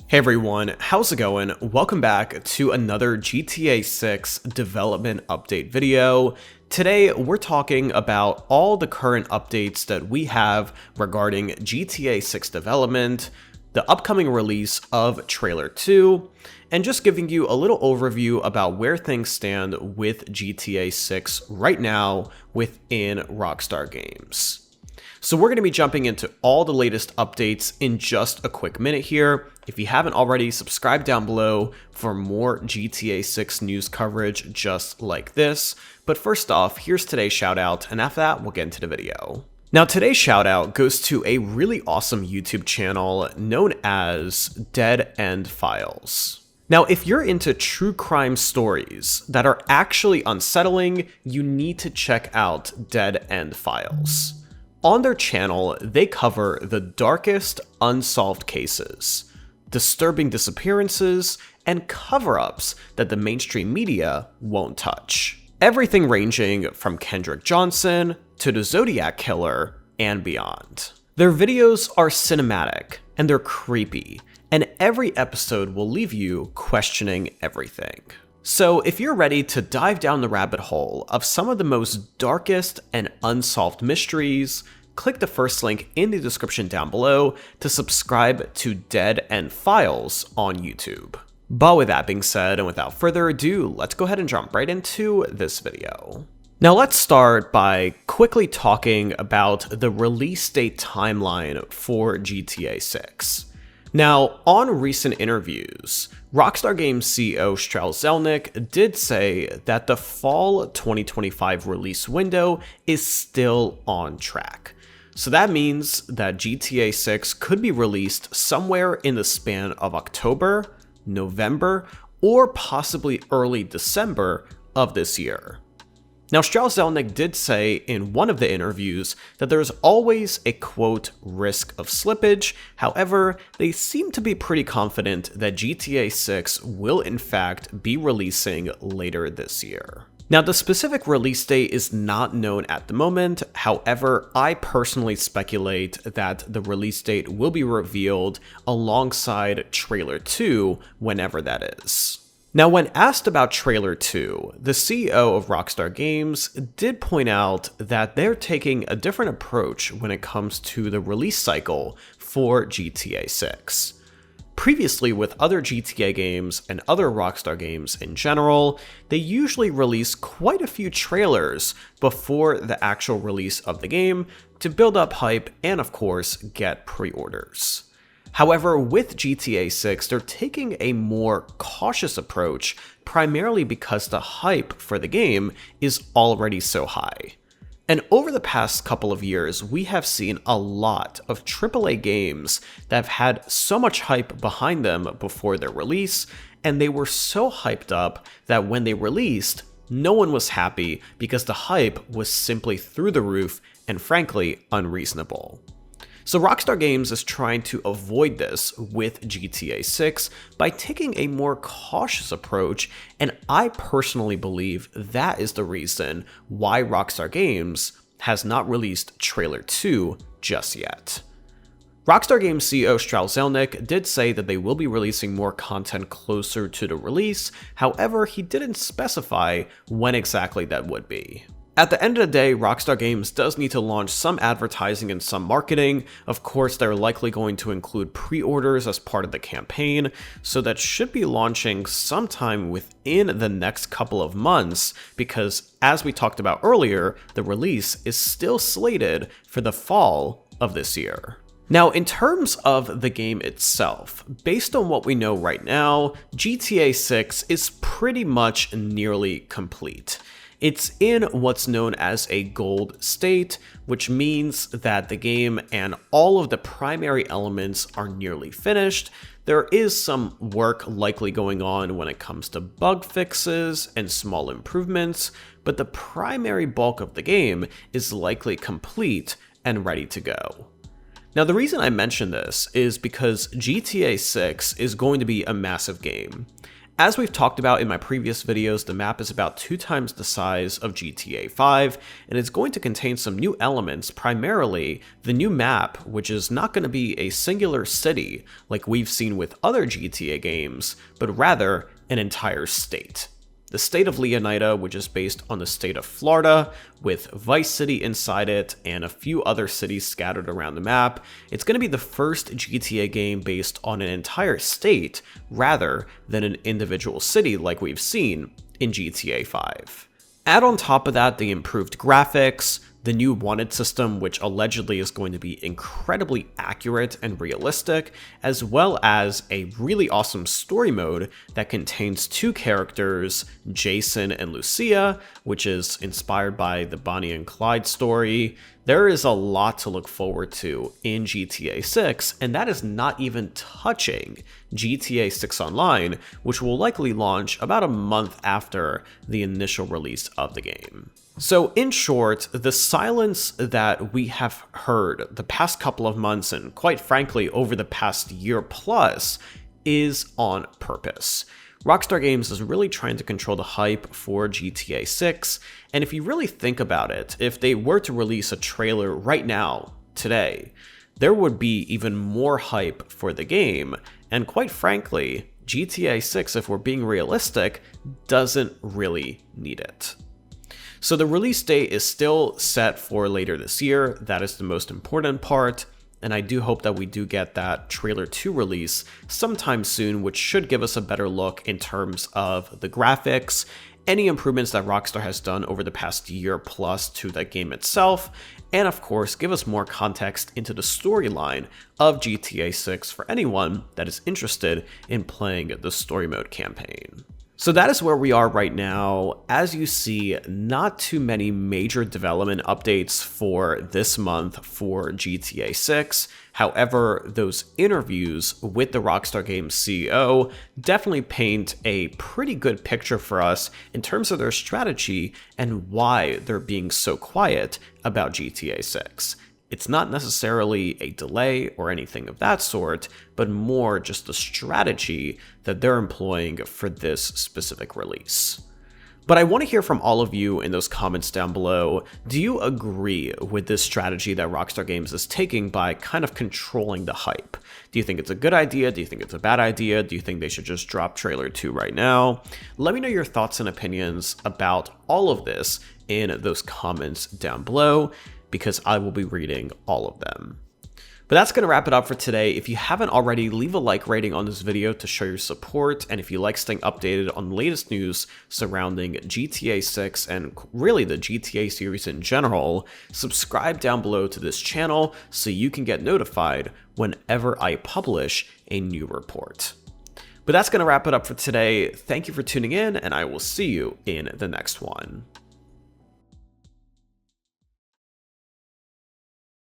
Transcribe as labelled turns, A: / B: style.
A: Hey everyone, how's it going? Welcome back to another GTA 6 development update video. Today we're talking about all the current updates that we have regarding GTA 6 development, the upcoming release of Trailer 2, and just giving you a little overview about where things stand with GTA 6 right now within Rockstar Games. So we're going to be jumping into all the latest updates in just a quick minute here. If you haven't already, subscribe down below for more GTA 6 news coverage just like this. But first off, here's today's shout out, and after that, we'll get into the video. Now today's shout out goes to a really awesome YouTube channel known as Dead End Files. Now, if you're into true crime stories that are actually unsettling, you need to check out Dead End Files. On their channel, they cover the darkest unsolved cases, disturbing disappearances, and cover-ups that the mainstream media won't touch. Everything ranging from Kendrick Johnson to the Zodiac Killer and beyond. Their videos are cinematic and they're creepy, and every episode will leave you questioning everything. So if you're ready to dive down the rabbit hole of some of the most darkest and unsolved mysteries, click the first link in the description down below to subscribe to Dead End Files on YouTube. But with that being said, and without further ado, let's go ahead and jump right into this video. Now let's start by quickly talking about the release date timeline for GTA 6. Now, on recent interviews, Rockstar Games CEO Strauss Zelnick did say that the fall 2025 release window is still on track. So that means that GTA 6 could be released somewhere in the span of October, November, or possibly early December of this year. Now, Strauss Zelnick did say in one of the interviews that there's always a quote risk of slippage. However, they seem to be pretty confident that GTA 6 will in fact be releasing later this year. Now, the specific release date is not known at the moment. However, I personally speculate that the release date will be revealed alongside Trailer 2, whenever that is. Now, when asked about Trailer 2, the CEO of Rockstar Games did point out that they're taking a different approach when it comes to the release cycle for GTA 6. Previously, with other GTA games and other Rockstar games in general, they usually release quite a few trailers before the actual release of the game to build up hype and, of course, get pre-orders. However, with GTA 6, they're taking a more cautious approach, primarily because the hype for the game is already so high. And over the past couple of years, we have seen a lot of AAA games that have had so much hype behind them before their release, and they were so hyped up that when they released, no one was happy because the hype was simply through the roof and frankly unreasonable. So Rockstar Games is trying to avoid this with GTA 6 by taking a more cautious approach, and I personally believe that is the reason why Rockstar Games has not released Trailer 2 just yet. Rockstar Games CEO Strauss Zelnick did say that they will be releasing more content closer to the release. However, he didn't specify when exactly that would be. At the end of the day, Rockstar Games does need to launch some advertising and some marketing. Of course, they're likely going to include pre-orders as part of the campaign, so that should be launching sometime within the next couple of months because, as we talked about earlier, the release is still slated for the fall of this year. Now, in terms of the game itself, based on what we know right now, GTA 6 is pretty much nearly complete. It's in what's known as a gold state, which means that the game and all of the primary elements are nearly finished. There is some work likely going on when it comes to bug fixes and small improvements, but the primary bulk of the game is likely complete and ready to go. Now, the reason I mention this is because GTA 6 is going to be a massive game. As we've talked about in my previous videos, the map is about 2 times the size of GTA 5, and it's going to contain some new elements, primarily the new map, which is not going to be a singular city like we've seen with other GTA games, but rather an entire state. The state of Leonida, which is based on the state of Florida, with Vice City inside it and a few other cities scattered around the map. It's going to be the first GTA game based on an entire state rather than an individual city like we've seen in GTA 5. Add on top of that the improved graphics, the new wanted system, which allegedly is going to be incredibly accurate and realistic, as well as a really awesome story mode that contains 2 characters, Jason and Lucia, which is inspired by the Bonnie and Clyde story. There is a lot to look forward to in GTA 6, and that is not even touching GTA 6 Online, which will likely launch about a month after the initial release of the game. So in short, the silence that we have heard the past couple of months, and quite frankly over the past year plus, is on purpose. Rockstar Games is really trying to control the hype for GTA 6, and if you really think about it, if they were to release a trailer right now, today, there would be even more hype for the game, and quite frankly, GTA 6, if we're being realistic, doesn't really need it. So the release date is still set for later this year. That is the most important part. And I do hope that we do get that trailer 2 release sometime soon, which should give us a better look in terms of the graphics, any improvements that Rockstar has done over the past year plus to the game itself, and of course give us more context into the storyline of GTA 6 for anyone that is interested in playing the story mode campaign. So that is where we are right now. As you see, not too many major development updates for this month for GTA 6. However, those interviews with the Rockstar Games CEO definitely paint a pretty good picture for us in terms of their strategy and why they're being so quiet about GTA 6. It's not necessarily a delay or anything of that sort, but more just the strategy that they're employing for this specific release. But I want to hear from all of you in those comments down below. Do you agree with this strategy that Rockstar Games is taking by kind of controlling the hype? Do you think it's a good idea? Do you think it's a bad idea? Do you think they should just drop trailer 2 right now? Let me know your thoughts and opinions about all of this in those comments down below, because I will be reading all of them. But that's going to wrap it up for today. If you haven't already, leave a like rating on this video to show your support, and if you like staying updated on the latest news surrounding GTA 6 and really the GTA series in general, subscribe down below to this channel so you can get notified whenever I publish a new report. But that's going to wrap it up for today. Thank you for tuning in, and I will see you in the next one.